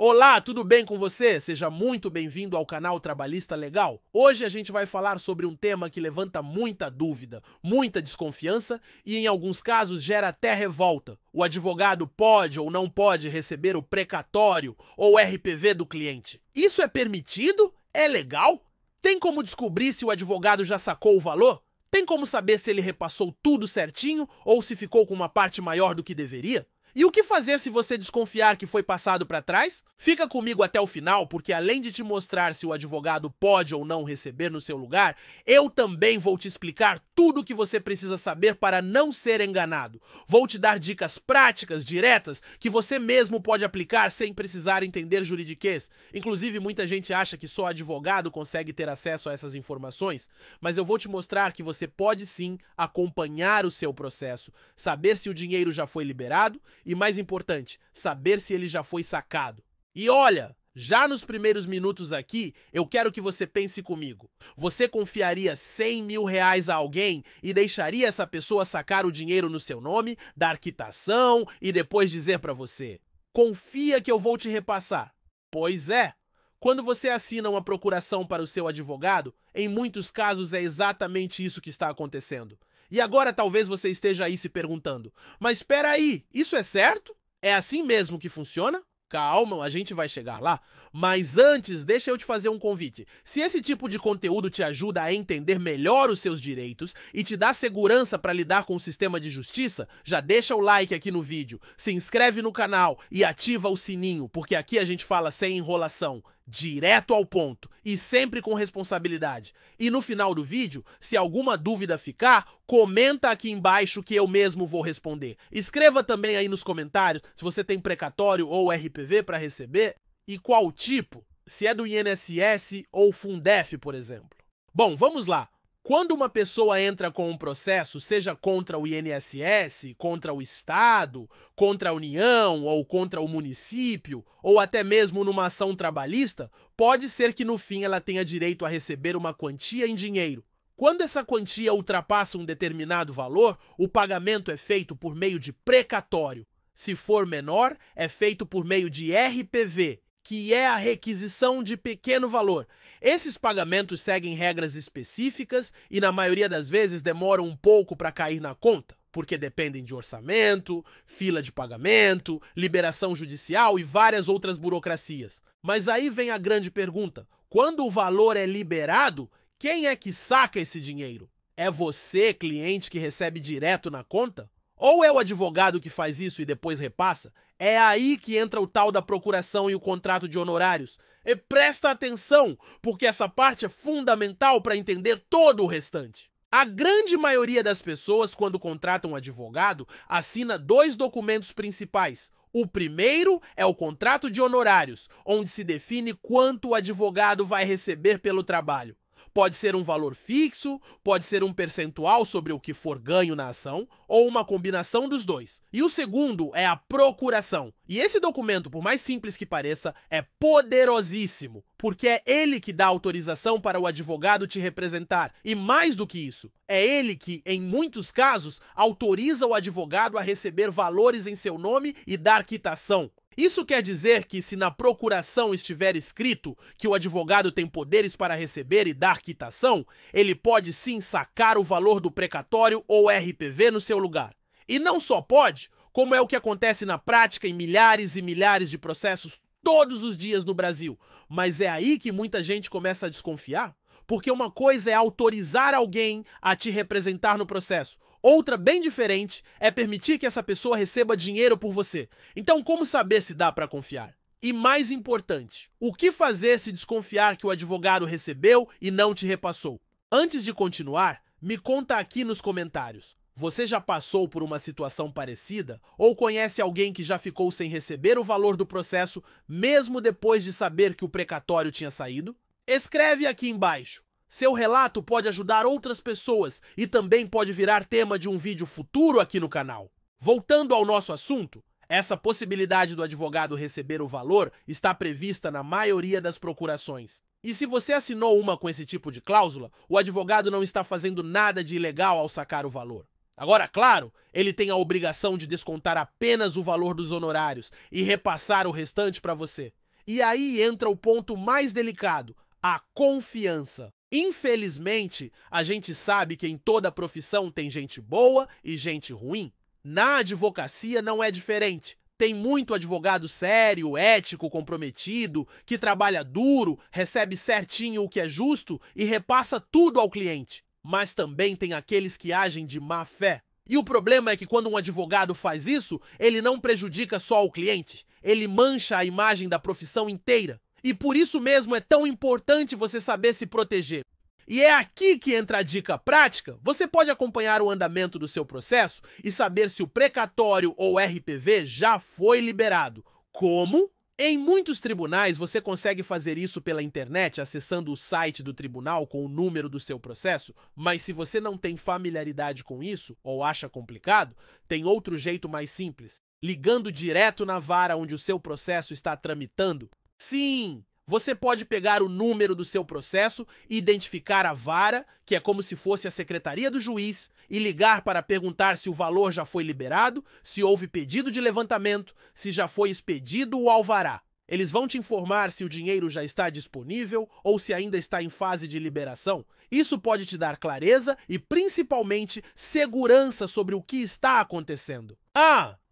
Olá, tudo bem com você? Seja muito bem-vindo ao canal Trabalhista Legal. Hoje a gente vai falar sobre um tema que levanta muita dúvida, muita desconfiança e em alguns casos gera até revolta. O advogado pode ou não pode receber o precatório ou RPV do cliente. Isso é permitido? É legal? Tem como descobrir se o advogado já sacou o valor? Tem como saber se ele repassou tudo certinho ou se ficou com uma parte maior do que deveria? E o que fazer se você desconfiar que foi passado para trás? Fica comigo até o final, porque além de te mostrar se o advogado pode ou não receber no seu lugar, eu também vou te explicar tudo o que você precisa saber para não ser enganado. Vou te dar dicas práticas, diretas, que você mesmo pode aplicar sem precisar entender juridiquês. Inclusive, muita gente acha que só advogado consegue ter acesso a essas informações, mas eu vou te mostrar que você pode sim acompanhar o seu processo, saber se o dinheiro já foi liberado e, mais importante, saber se ele já foi sacado. E olha, já nos primeiros minutos aqui, eu quero que você pense comigo. Você confiaria 100 mil reais a alguém e deixaria essa pessoa sacar o dinheiro no seu nome, dar quitação e depois dizer para você: confia que eu vou te repassar? Pois é. Quando você assina uma procuração para o seu advogado, em muitos casos é exatamente isso que está acontecendo. E agora talvez você esteja aí se perguntando: mas espera aí, isso é certo? É assim mesmo que funciona? Calma, a gente vai chegar lá. Mas antes, deixa eu te fazer um convite. Se esse tipo de conteúdo te ajuda a entender melhor os seus direitos e te dá segurança para lidar com o sistema de justiça, já deixa o like aqui no vídeo, se inscreve no canal e ativa o sininho, porque aqui a gente fala sem enrolação, direto ao ponto e sempre com responsabilidade. E no final do vídeo, se alguma dúvida ficar, comenta aqui embaixo que eu mesmo vou responder. Escreva também aí nos comentários se você tem precatório ou RPV para receber e qual tipo, se é do INSS ou Fundef, por exemplo. Bom, vamos lá. Quando uma pessoa entra com um processo, seja contra o INSS, contra o Estado, contra a União ou contra o município, ou até mesmo numa ação trabalhista, pode ser que no fim ela tenha direito a receber uma quantia em dinheiro. Quando essa quantia ultrapassa um determinado valor, o pagamento é feito por meio de precatório. Se for menor, é feito por meio de RPV, que é a requisição de pequeno valor. Esses pagamentos seguem regras específicas e, na maioria das vezes, demoram um pouco para cair na conta, porque dependem de orçamento, fila de pagamento, liberação judicial e várias outras burocracias. Mas aí vem a grande pergunta: quando o valor é liberado, quem é que saca esse dinheiro? É você, cliente, que recebe direto na conta? Ou é o advogado que faz isso e depois repassa? É aí que entra o tal da procuração e o contrato de honorários. E presta atenção, porque essa parte é fundamental para entender todo o restante. A grande maioria das pessoas, quando contratam um advogado, assina dois documentos principais. O primeiro é o contrato de honorários, onde se define quanto o advogado vai receber pelo trabalho. Pode ser um valor fixo, pode ser um percentual sobre o que for ganho na ação, ou uma combinação dos dois. E o segundo é a procuração. E esse documento, por mais simples que pareça, é poderosíssimo, porque é ele que dá autorização para o advogado te representar. E mais do que isso, é ele que, em muitos casos, autoriza o advogado a receber valores em seu nome e dar quitação. Isso quer dizer que, se na procuração estiver escrito que o advogado tem poderes para receber e dar quitação, ele pode sim sacar o valor do precatório ou RPV no seu lugar. E não só pode, como é o que acontece na prática em milhares e milhares de processos todos os dias no Brasil. Mas é aí que muita gente começa a desconfiar, porque uma coisa é autorizar alguém a te representar no processo. Outra, bem diferente, é permitir que essa pessoa receba dinheiro por você. Então, como saber se dá para confiar? E mais importante, o que fazer se desconfiar que o advogado recebeu e não te repassou? Antes de continuar, me conta aqui nos comentários. Você já passou por uma situação parecida ou conhece alguém que já ficou sem receber o valor do processo mesmo depois de saber que o precatório tinha saído? Escreve aqui embaixo. Seu relato pode ajudar outras pessoas e também pode virar tema de um vídeo futuro aqui no canal. Voltando ao nosso assunto, essa possibilidade do advogado receber o valor está prevista na maioria das procurações. E se você assinou uma com esse tipo de cláusula, o advogado não está fazendo nada de ilegal ao sacar o valor. Agora, claro, ele tem a obrigação de descontar apenas o valor dos honorários e repassar o restante para você. E aí entra o ponto mais delicado, a confiança. Infelizmente, a gente sabe que em toda profissão tem gente boa e gente ruim. Na advocacia não é diferente. Tem muito advogado sério, ético, comprometido, que trabalha duro, recebe certinho o que é justo e repassa tudo ao cliente. Mas também tem aqueles que agem de má fé. E o problema é que quando um advogado faz isso, ele não prejudica só o cliente, ele mancha a imagem da profissão inteira. E por isso mesmo é tão importante você saber se proteger. E é aqui que entra a dica prática. Você pode acompanhar o andamento do seu processo e saber se o precatório ou RPV já foi liberado. Como? Em muitos tribunais você consegue fazer isso pela internet acessando o site do tribunal com o número do seu processo, mas se você não tem familiaridade com isso ou acha complicado, tem outro jeito mais simples, ligando direto na vara onde o seu processo está tramitando. Sim! Você pode pegar o número do seu processo e identificar a vara, que é como se fosse a secretaria do juiz, e ligar para perguntar se o valor já foi liberado, se houve pedido de levantamento, se já foi expedido o alvará. Eles vão te informar se o dinheiro já está disponível ou se ainda está em fase de liberação. Isso pode te dar clareza e, principalmente, segurança sobre o que está acontecendo.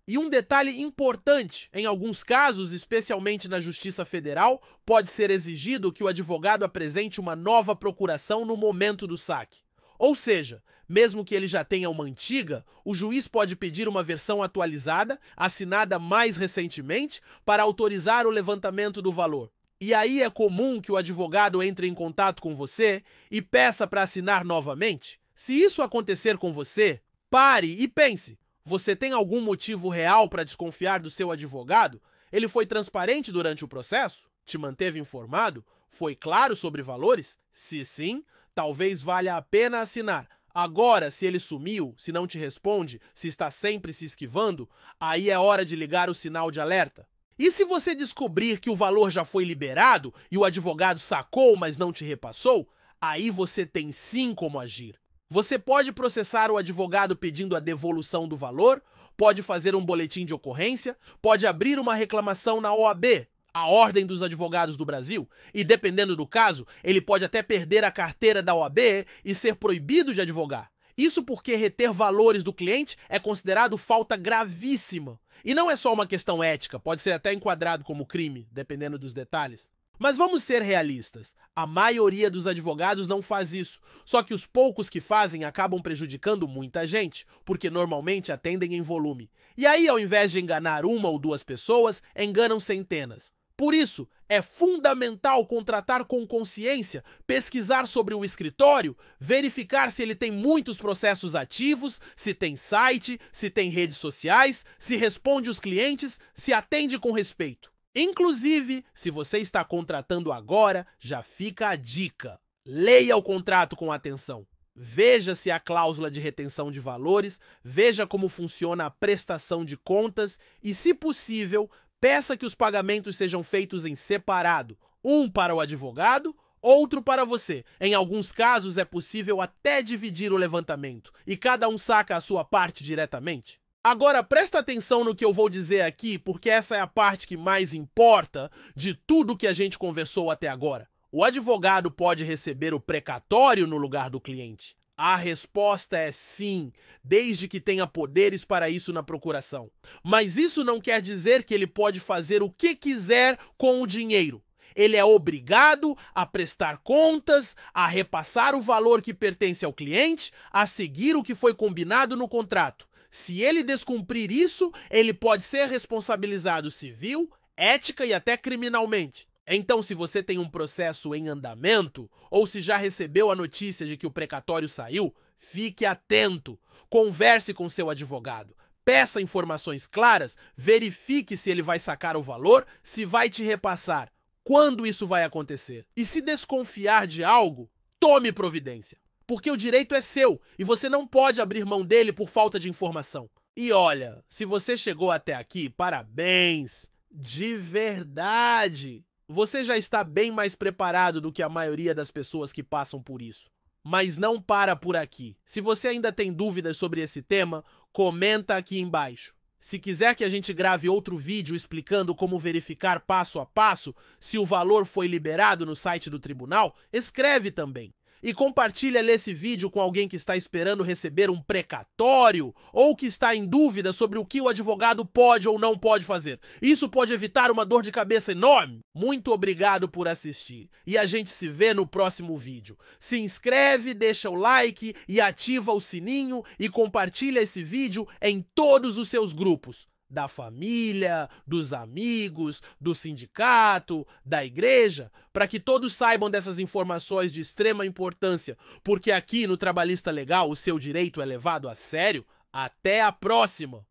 E um detalhe importante, em alguns casos, especialmente na Justiça Federal, pode ser exigido que o advogado apresente uma nova procuração no momento do saque. Ou seja, mesmo que ele já tenha uma antiga, o juiz pode pedir uma versão atualizada, assinada mais recentemente, para autorizar o levantamento do valor. E aí é comum que o advogado entre em contato com você e peça para assinar novamente. Se isso acontecer com você, pare e pense. Você tem algum motivo real para desconfiar do seu advogado? Ele foi transparente durante o processo? Te manteve informado? Foi claro sobre valores? Se sim, talvez valha a pena assinar. Agora, se ele sumiu, se não te responde, se está sempre se esquivando, aí é hora de ligar o sinal de alerta. E se você descobrir que o valor já foi liberado e o advogado sacou, mas não te repassou, aí você tem sim como agir. Você pode processar o advogado pedindo a devolução do valor, pode fazer um boletim de ocorrência, pode abrir uma reclamação na OAB, a Ordem dos Advogados do Brasil, e dependendo do caso, ele pode até perder a carteira da OAB e ser proibido de advogar. Isso porque reter valores do cliente é considerado falta gravíssima. E não é só uma questão ética, pode ser até enquadrado como crime, dependendo dos detalhes. Mas vamos ser realistas, a maioria dos advogados não faz isso, só que os poucos que fazem acabam prejudicando muita gente, porque normalmente atendem em volume. E aí, ao invés de enganar uma ou duas pessoas, enganam centenas. Por isso, é fundamental contratar com consciência, pesquisar sobre o escritório, verificar se ele tem muitos processos ativos, se tem site, se tem redes sociais, se responde os clientes, se atende com respeito. Inclusive, se você está contratando agora, já fica a dica. Leia o contrato com atenção. Veja se há cláusula de retenção de valores, veja como funciona a prestação de contas e, se possível, peça que os pagamentos sejam feitos em separado, um para o advogado, outro para você. Em alguns casos é possível até dividir o levantamento e cada um saca a sua parte diretamente. Agora presta atenção no que eu vou dizer aqui, porque essa é a parte que mais importa de tudo que a gente conversou até agora. O advogado pode receber o precatório no lugar do cliente? A resposta é sim, desde que tenha poderes para isso na procuração. Mas isso não quer dizer que ele pode fazer o que quiser com o dinheiro. Ele é obrigado a prestar contas, a repassar o valor que pertence ao cliente, a seguir o que foi combinado no contrato. Se ele descumprir isso, ele pode ser responsabilizado civil, ética e até criminalmente. Então, se você tem um processo em andamento, ou se já recebeu a notícia de que o precatório saiu, fique atento. Converse com seu advogado. Peça informações claras, verifique se ele vai sacar o valor, se vai te repassar, quando isso vai acontecer. E se desconfiar de algo, tome providência. Porque o direito é seu e você não pode abrir mão dele por falta de informação. E olha, se você chegou até aqui, parabéns! De verdade! Você já está bem mais preparado do que a maioria das pessoas que passam por isso. Mas não para por aqui. Se você ainda tem dúvidas sobre esse tema, comenta aqui embaixo. Se quiser que a gente grave outro vídeo explicando como verificar passo a passo se o valor foi liberado no site do tribunal, escreve também. E compartilha esse vídeo com alguém que está esperando receber um precatório ou que está em dúvida sobre o que o advogado pode ou não pode fazer. Isso pode evitar uma dor de cabeça enorme. Muito obrigado por assistir e a gente se vê no próximo vídeo. Se inscreve, deixa o like e ativa o sininho e compartilha esse vídeo em todos os seus grupos. Da família, dos amigos, do sindicato, da igreja, para que todos saibam dessas informações de extrema importância, porque aqui no Trabalhista Legal o seu direito é levado a sério. Até a próxima!